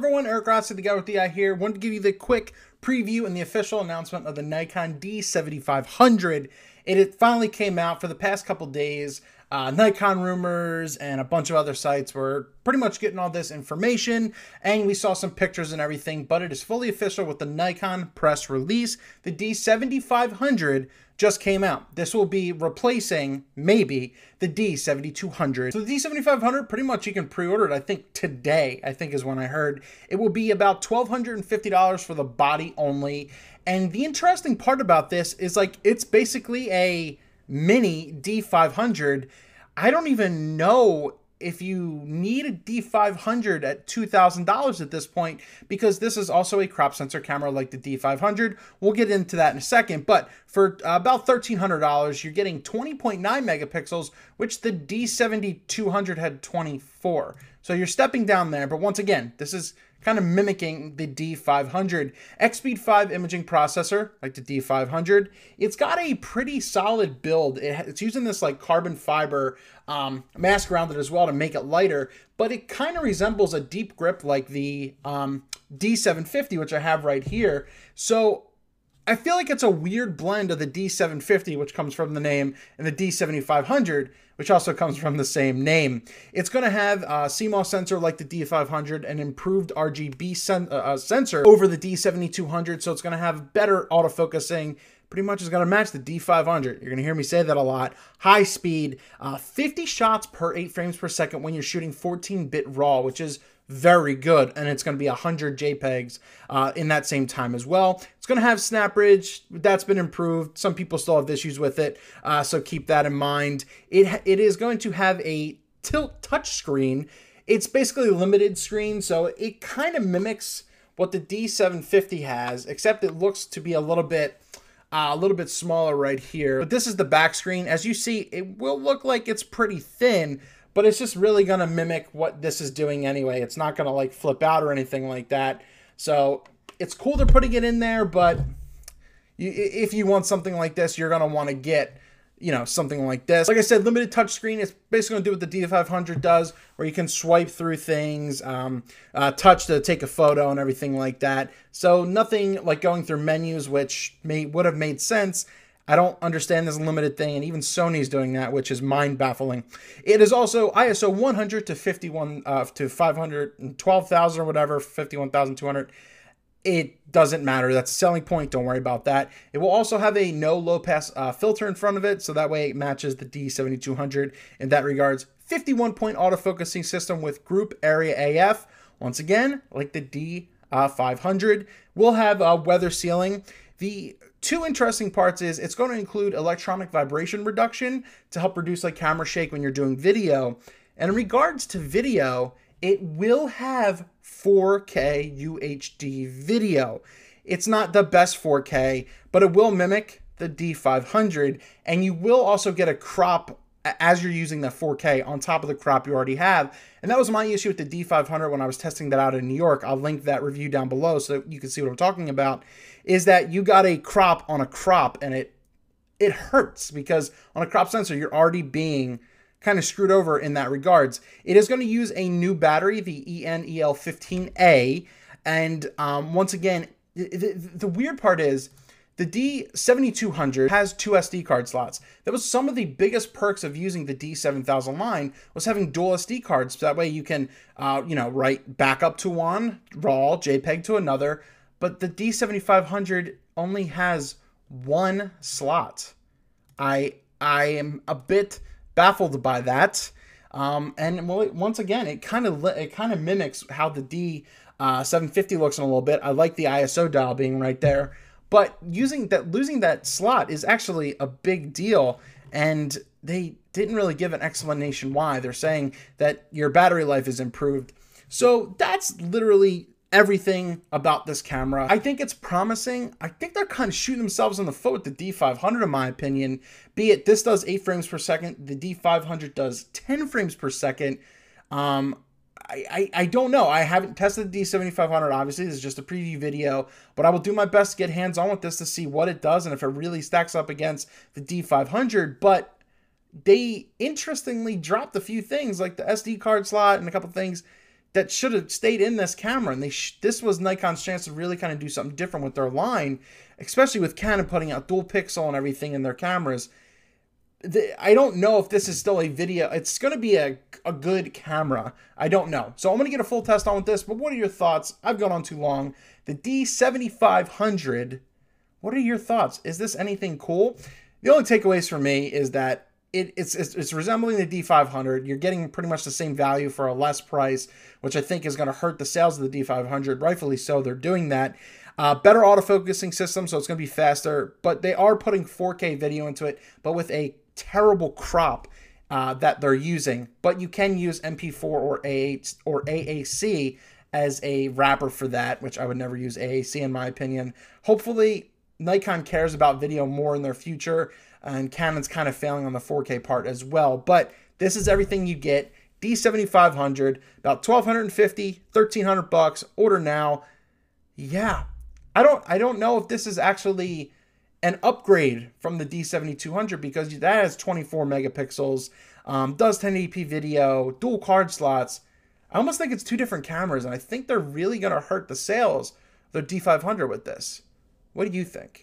everyone, Eric Rossi, the guy with the eye here. Wanted to give you the quick preview and the official announcement of the Nikon D7500. It finally came out. For the past couple days. Nikon rumors and a bunch of other sites were pretty much getting all this information, and we saw some pictures and everything, but it is fully official with the Nikon press release. The D7500 just came out. This will be replacing, maybe, the D7200. So the D7500, pretty much you can pre-order it, I think today, I think is when I heard. It will be about $1,250 for the body only. And the interesting part about this is, like, it's basically a mini D500. I don't even know if you need a D500 at $2,000 at this point, because this is also a crop sensor camera like the D500. We'll get into that in a second, but for about $1,300, you're getting 20.9 megapixels, which the D7200 had 24. So you're stepping down there, but once again, this is kind of mimicking the D500. X-Speed 5 imaging processor, like the D500. It's got a pretty solid build. It's using this like carbon fiber mask around it as well to make it lighter, but it kind of resembles a deep grip like the D750, which I have right here. So I feel like it's a weird blend of the D750, which comes from the name, and the D7500, which also comes from the same name. It's going to have a CMOS sensor like the D500, an improved RGB sensor over the D7200, so it's going to have better autofocusing. Pretty much is going to match the D500. You're going to hear me say that a lot. High speed, 50 shots per 8 frames per second when you're shooting 14-bit RAW, which is very good, and it's going to be 100 JPEGs in that same time as well. It's going to have snap bridge. That's been improved. Some people still have issues with it, so keep that in mind. It is going to have a tilt touch screen. It's basically a limited screen, so it kind of mimics what the D750 has, except it looks to be a little bit smaller right here. But this is the back screen. As you see, it will look like it's pretty thin, but it's just really going to mimic what this is doing anyway. It's not going to like flip out or anything like that. So it's cool they're putting it in there, but if you want something like this, you're going to want to get, you know, something like this. Like I said, limited touchscreen. It's basically going to do what the D500 does, where you can swipe through things, touch to take a photo and everything like that. So nothing like going through menus, which would have made sense. I don't understand this limited thing, and even Sony's doing that, which is mind-baffling. It is also ISO 100 to 512,000 or whatever, 51,200. It doesn't matter. That's a selling point. Don't worry about that. It will also have a no low-pass filter in front of it, so that way it matches the D7200 in that regards. 51-point autofocusing system with group area AF. Once again, like the D500. We'll have weather sealing. The two interesting parts is it's going to include electronic vibration reduction to help reduce like camera shake when you're doing video. And in regards to video, it will have 4K UHD video. It's not the best 4K, but it will mimic the D500, and you will also get a crop as you're using the 4K on top of the crop you already have. And that was my issue with the D500 when I was testing that out in New York. I'll link that review down below so you can see what I'm talking about, is that you got a crop on a crop, and it hurts because on a crop sensor, you're already being kind of screwed over in that regards. It is going to use a new battery, the ENEL15A. And once again, the weird part is the D7200 has 2 SD card slots. That was some of the biggest perks of using the D7000 line, was having dual SD cards. So that way you can, write backup to one, RAW, JPEG to another. But the D7500 only has 1 slot. I am a bit baffled by that. And once again, it kind of mimics how the D750 looks in a little bit. I like the ISO dial being right there. But losing that slot is actually a big deal, and they didn't really give an explanation why. They're saying that your battery life is improved. So that's literally everything about this camera. I think it's promising. I think they're kind of shooting themselves in the foot with the D500, in my opinion. Be it this does 8 frames per second, the D500 does 10 frames per second. I don't know. I haven't tested the D7500, obviously. This is just a preview video, but I will do my best to get hands-on with this to see what it does and if it really stacks up against the D500. But they interestingly dropped a few things, like the SD card slot and a couple things. that should have stayed in this camera. And this was Nikon's chance to really kind of do something different with their line, especially with Canon putting out dual pixel and everything in their cameras. I don't know if this is still a video. It's going to be a good camera. I don't know. So I'm going to get a full test on with this. But what are your thoughts? I've gone on too long. The D7500. What are your thoughts? Is this anything cool? The only takeaways for me is that it's resembling the D500. You're getting pretty much the same value for a less price, which I think is going to hurt the sales of the D500. Rightfully so. They're doing that. Better autofocusing system, so it's going to be faster. But they are putting 4K video into it, but with a terrible crop that they're using. But you can use MP4 or AAC as a wrapper for that, which I would never use AAC in my opinion. Hopefully Nikon cares about video more in their future, and Canon's kind of failing on the 4K part as well. But this is everything you get. D7500, about $1,250, $1,300. Order now. Yeah, I don't know if this is actually an upgrade from the D7200, because that has 24 megapixels, does 1080p video, dual card slots. I almost think it's two different cameras, and I think they're really going to hurt the sales of the D500 with this. What do you think?